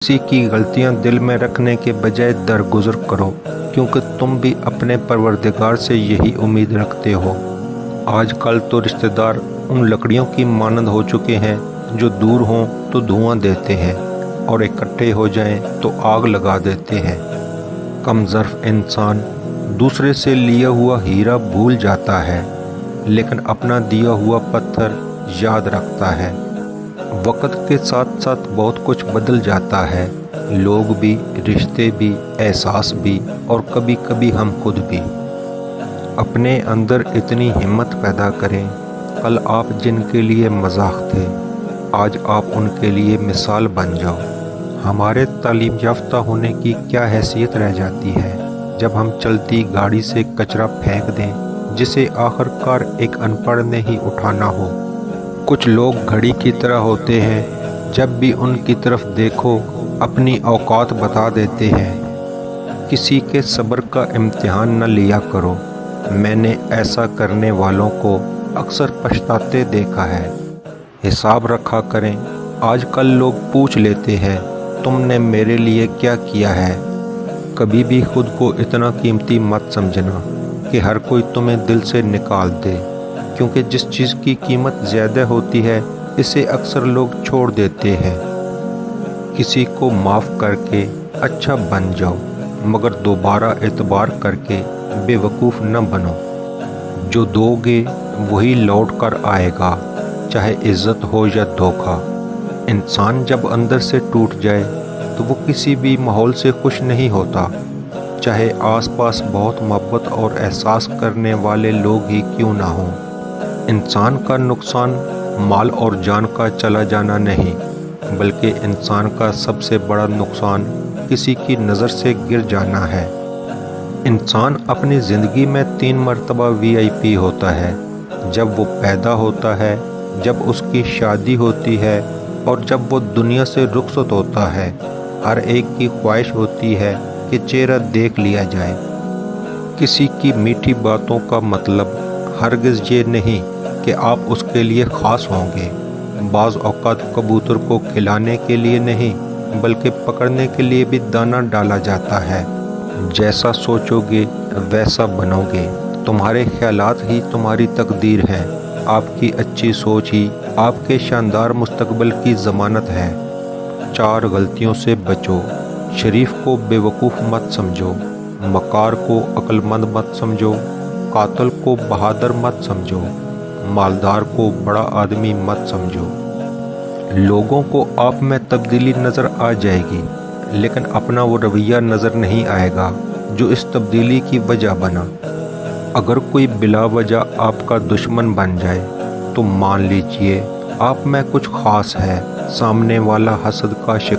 किसी की गलतियां दिल में रखने के बजाय दरगुजर करो, क्योंकि तुम भी अपने परवरदिगार से यही उम्मीद रखते हो। आजकल तो रिश्तेदार उन लकड़ियों की मानंद हो चुके हैं जो दूर हों तो धुआं देते हैं और इकट्ठे हो जाएं तो आग लगा देते हैं। कमज़र्फ़ इंसान दूसरे से लिया हुआ हीरा भूल जाता है, लेकिन अपना दिया हुआ पत्थर याद रखता है। वक्त के साथ साथ बहुत कुछ बदल जाता है, लोग भी, रिश्ते भी, एहसास भी और कभी कभी हम खुद भी। अपने अंदर इतनी हिम्मत पैदा करें, कल आप जिनके लिए मजाक थे आज आप उनके लिए मिसाल बन जाओ। हमारे तालीम याफ्ता होने की क्या हैसियत रह जाती है जब हम चलती गाड़ी से कचरा फेंक दें जिसे आखिरकार एक अनपढ़ ने ही उठाना हो। कुछ लोग घड़ी की तरह होते हैं, जब भी उनकी तरफ देखो अपनी औकात बता देते हैं। किसी के सब्र का इम्तिहान न लिया करो, मैंने ऐसा करने वालों को अक्सर पछताते देखा है। हिसाब रखा करें, आजकल लोग पूछ लेते हैं तुमने मेरे लिए क्या किया है। कभी भी खुद को इतना कीमती मत समझना कि हर कोई तुम्हें दिल से निकाल दे, क्योंकि जिस चीज़ की कीमत ज़्यादा होती है इसे अक्सर लोग छोड़ देते हैं। किसी को माफ़ करके अच्छा बन जाओ, मगर दोबारा एतबार करके बेवकूफ़ न बनो। जो दोगे वही लौट कर आएगा, चाहे इज़्ज़त हो या धोखा। इंसान जब अंदर से टूट जाए तो वो किसी भी माहौल से खुश नहीं होता, चाहे आसपास बहुत मोहब्बत और एहसास करने वाले लोग ही क्यों ना हों। इंसान का नुकसान माल और जान का चला जाना नहीं, बल्कि इंसान का सबसे बड़ा नुकसान किसी की नज़र से गिर जाना है। इंसान अपनी ज़िंदगी में 3 मरतबा VIP होता है, जब वो पैदा होता है, जब उसकी शादी होती है और जब वो दुनिया से रुखसत होता है। हर एक की ख्वाहिश होती है कि चेहरा देख लिया जाए। किसी की मीठी बातों का मतलब हरगिज़ ये नहीं कि आप उसके लिए ख़ास होंगे। बाज़ औक़ात कबूतर को खिलाने के लिए नहीं, बल्कि पकड़ने के लिए भी दाना डाला जाता है। जैसा सोचोगे वैसा बनोगे। तुम्हारे ख़यालात ही तुम्हारी तकदीर है। आपकी अच्छी सोच ही आपके शानदार मुस्तक़बिल की ज़मानत है। 4 गलतियों से बचो। शरीफ को बेवकूफ़ मत समझो, मकार को अक्लमंद मत समझो, कातिल को बहादुर मत समझो, मालदार को बड़ा आदमी मत समझो। लोगों को आप में तब्दीली नज़र आ जाएगी, लेकिन अपना वो रवैया नज़र नहीं आएगा जो इस तब्दीली की वजह बना। अगर कोई बिला वजह आपका दुश्मन बन जाए तो मान लीजिए आप में कुछ ख़ास है, सामने वाला हसद का शिकार